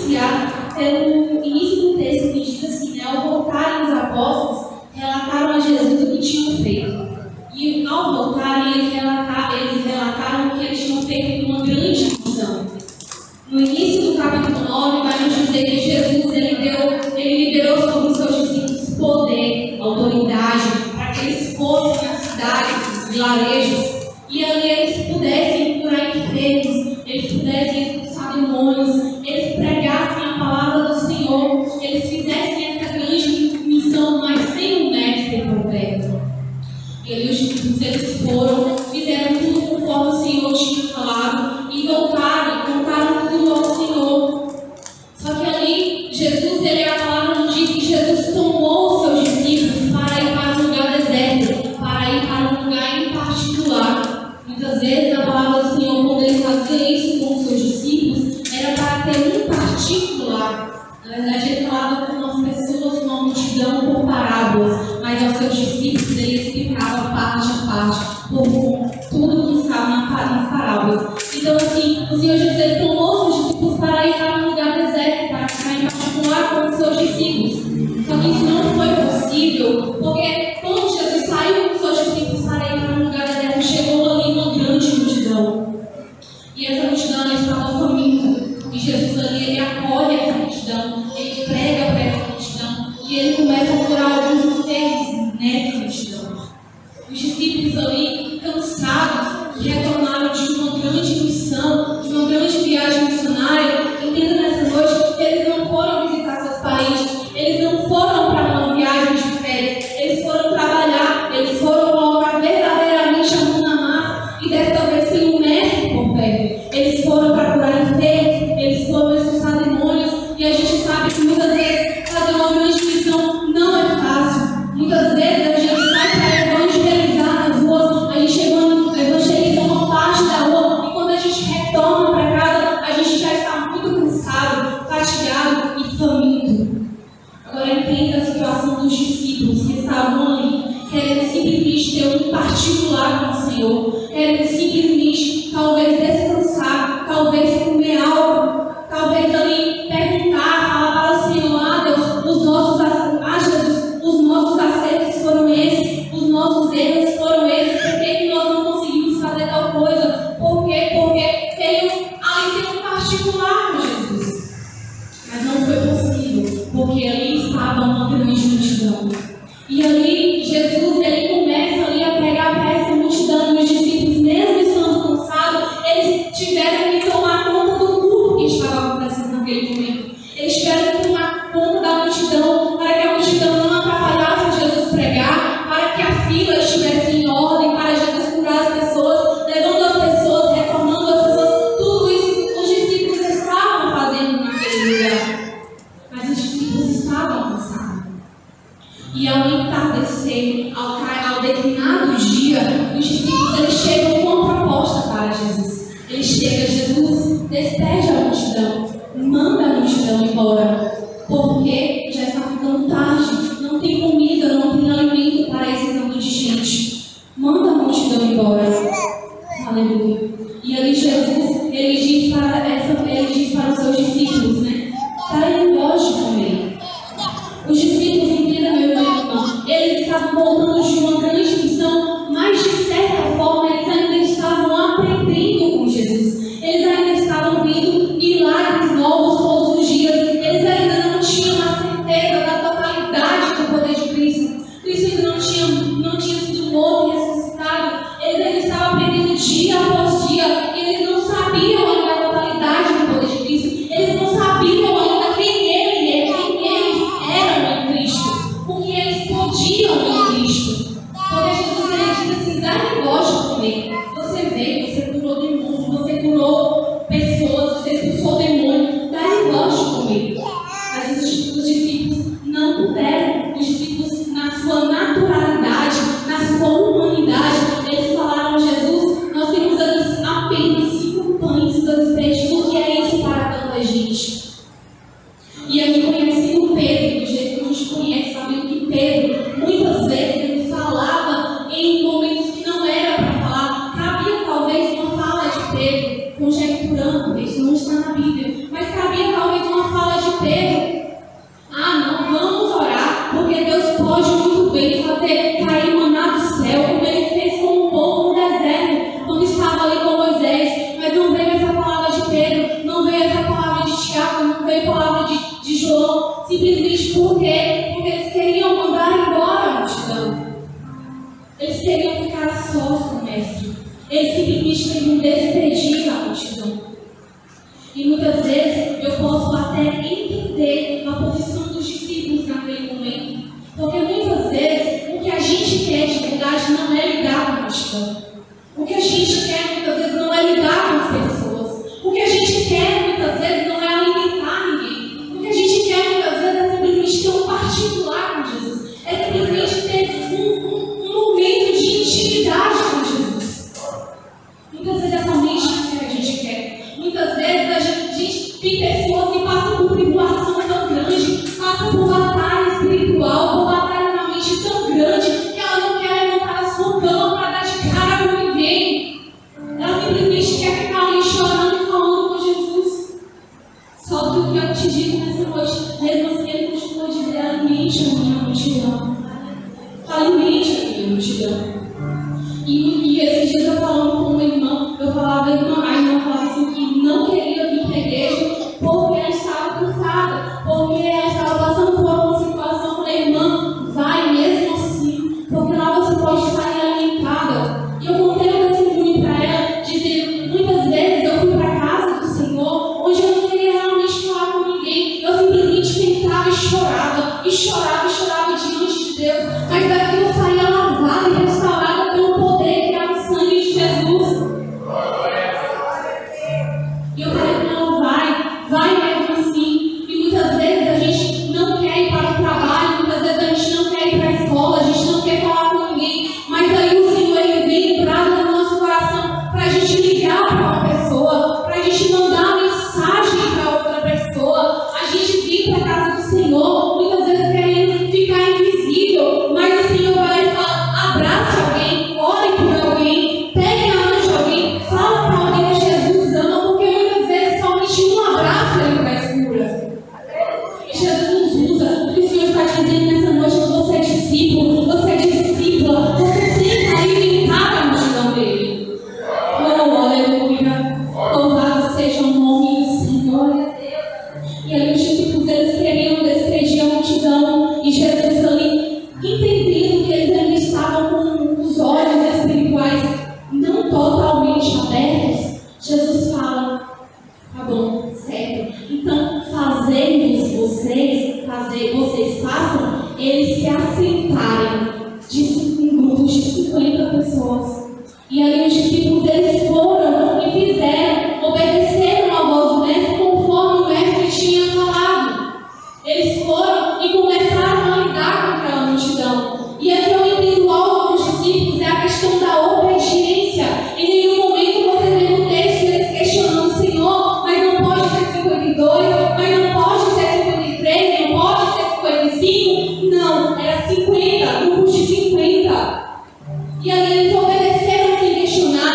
iniciar pelo início do texto que diz assim, né? Ao voltarem os apóstolos, relataram a Jesus o que tinham feito. E ao voltarem, eles relataram que eles tinham feito uma grande missão. No início do capítulo 9, vai nos dizer que Jesus ele liberou sobre os seus discípulos poder, autoridade, para que eles fossem nas cidades, vilarejos, e ali eles pudessem curar enfermos, eles pudessem expulsar demônios, eles pregassem a palavra do Senhor, eles fizessem essa grande missão, mas sem um mestre por perto. E ali os discípulos eles foram, fizeram tudo conforme o Senhor tinha falado e voltaram, contaram tudo ao Senhor. Só que ali Jesus, a palavra nos diz que Jesus tomou os seus discípulos para ir para um lugar deserto, para ir para um lugar em particular. Muitas vezes a palavra do Senhor, quando ele fazia isso com os seus discípulos, era para ter um particular. Na verdade, ele falava com as pessoas, uma multidão por parábolas, mas aos seus discípulos ele explicava parte a parte, por tudo que estava nas parábolas. Então, assim, o Senhor Jesus ele tomou os seus discípulos para ir para um lugar deserto, para ficar em particular com os seus discípulos. Só que isso não foi possível, porque quando Jesus saiu com os seus discípulos para ir para um lugar deserto, chegou ali uma grande multidão. E essa multidão estava faminta. E Jesus ali, ele acolhe essa multidão, ele prega para essa multidão, e ele começa a curar alguns enfermos nessa multidão. Os discípulos ali, cansados, que retornaram de uma grande missão, de uma grande viagem missionária, entendam nessa noite que eles não foram visitar seus parentes, eles não foram para uma viagem de férias, eles foram trabalhar, eles foram colocar verdadeiramente a mão na massa, e desta vez sem um mestre por perto. Eles foram para curar enfermos, eles foram expulsar demônios, e a gente sabe que muitas vezes fazer uma grande missão não é fácil. Muitas vezes a gente sai para evangelizar nas ruas, a gente evangeliza uma parte da rua, e quando a gente retorna para casa, a gente já está muito cansado, fatigado e faminto. Agora entenda a situação dos discípulos que estavam ali, querendo simplesmente ter um particular com o Senhor, querendo simplesmente, talvez, descansar, talvez comer algo, talvez ali perguntar, falar para o Senhor, Deus, Jesus, os nossos acertos foram esses, os nossos erros foram esses, por que nós não conseguimos fazer tal coisa? Por quê? Porque ali tem um particular com Jesus. Mas não foi possível, porque ali estava uma grande multidão. E ali Jesus ele começa ali a pregar para essa multidão, e os discípulos, mesmo estando cansados, eles tiveram que tomar conta do culto que estava acontecendo naquele momento. Eles tiveram que tomar conta da multidão, para que a multidão não atrapalhasse Jesus pregar, para que a fila estivesse em ordem, para Jesus curar as pessoas, levando as pessoas, retornando as pessoas. Tudo isso os discípulos estavam fazendo naquele lugar. Mas os discípulos estavam cansados. E ao entardecer, ao declinar do dia, os discípulos eles chegam com uma proposta para Jesus. Eles chegam, Jesus, despede a multidão, manda a multidão embora, porque já está ficando tarde, não tem comida, não tem alimento para esse tanto de gente. Manda a multidão embora. Aleluia. E ali Jesus, ele diz para os seus discípulos, né? Darem voz de comer. Os discípulos, entendam, meu irmão, eles estavam voltando de uma grande missão, mas de certa forma eles ainda estavam aprendendo com Jesus. Eles ainda estavam vendo milagres novos todos os dias. Eles ainda não tinham a certeza da totalidade do poder de Cristo. Cristo ainda não tinha sido morto e ressuscitado. Eles ainda estavam aprendendo dia após dia. E eles não sabiam ainda a totalidade do poder de Cristo. Eles não sabiam ainda quem eles eram em Cristo. O que eles podiam em Cristo. Porque Jesus ele diz assim: dá negócio de comer. Você veio, você curou demônio, você curou pessoas, você expulsou demônio. Dá negócio de comer. Mas os discípulos não puderam. Os discípulos, na sua naturalidade, na sua humanidade, eles falaram: Jesus, nós temos apenas 5 pães e 2 peixes. O que é isso para tanta gente? E aqui conhecendo Pedro, do jeito que a gente conhece, sabendo que Pedro, muitas vezes, ele falava em momentos que não era para falar. Cabia talvez uma fala de Pedro, conjecturando, isso não está na Bíblia, mas cabia talvez uma fala de Pedro. Ah, não, vamos orar, porque Deus pode muito bem fazer cair maná do céu, como Ele fez com o povo no deserto, quando estava ali com Moisés. Mas não veio essa palavra de Pedro, não veio essa palavra de Tiago, não veio a palavra de João, simplesmente por quê? Porque eles queriam mandar embora a multidão. Eles queriam ficar a sós com o mestre. Eles simplesmente queriam despedir a multidão. E muitas vezes eu posso até entender a posição dos discípulos naquele momento. Porque muitas vezes o que a gente quer de verdade não é lidar com a multidão. O que a gente quer muitas vezes não é lidar com as pessoas. O que a gente quer muitas vezes não é alimentar ninguém. O que a gente quer muitas vezes é simplesmente ter um particular com Jesus. É simplesmente ter um momento de intimidade com Jesus. Muitas vezes é somente isso que a gente quer. Muitas vezes a gente tem pessoas que passam por tribulação tão grande, passam por batalha espiritual, por batalha na mente tão grande, que ela não quer levantar a sua cama para dar de cara com ninguém. Ela simplesmente quer ficar ali chorando e falando com Jesus. Só que o que eu te digo nessa noite, mesmo assim ele continua a dizer: alimente a minha multidão. Alimente a minha multidão. E esses dias eu falando com uma irmã, eu falava, a irmã falava assim que não queria vir para a igreja porque ela estava cansada, porque ela estava passando por uma situação. Eu falei: irmã, vai mesmo assim, porque lá você pode sair alimentada. E eu contei um testemunho para ela, dizendo: muitas vezes eu fui para a casa do Senhor, onde eu não queria realmente falar com ninguém, eu simplesmente pensava e chorava, e chorava, e chorava diante de Deus, mas daqui eu saía lavada e restaurada pelo poder que há no sangue de Jesus. E eu falei para ela: vai mesmo assim. E muitas vezes a gente não quer ir para o trabalho, muitas vezes a gente não quer ir para a escola, a gente não quer falar com ninguém, mas aí o Senhor ele vem lembrado no nosso coração para a gente ligar para uma pessoa, para a gente mandar uma mensagem para outra pessoa. A gente vem para a casa do Senhor, muitas vezes querendo ficar invisível, mas o Senhor vai falar: abrace alguém, ore por alguém, pegue a mão de alguém, fala para alguém que Jesus ama, porque muitas vezes somente um abraço ele traz cura. E Jesus nos usa. O que o Senhor está dizendo nessa noite: que você é discípulo, você é discípula, você tem que alimentar a multidão dele. Oh, aleluia! Louvado seja o nome do Senhor. E aí os discípulos eles queriam despedir a multidão, e Jesus ali, entendendo que eles ainda estavam com os olhos espirituais não totalmente abertos, Jesus fala: tá bom, certo, então fazei-vos vocês façam eles se assentarem em grupos de 50 pessoas. E aí os discípulos eles foram e fizeram, obedeceram a voz do mestre conforme o mestre tinha falado. Eles foram e começaram a lidar com aquela multidão. E aqui eu entendo algo dos discípulos, é a questão da obediência. Em nenhum momento você vê no texto eles questionando: Senhor, mas não pode ser 52, mas não pode ser 53, não pode ser 55. Não, era 50, grupos de 50. E aí eles obedeceram sem questionar.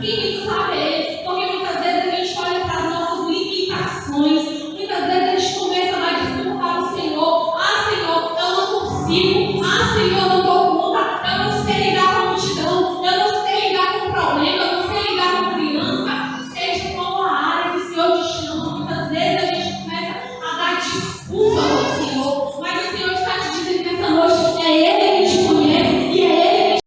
Quem sabe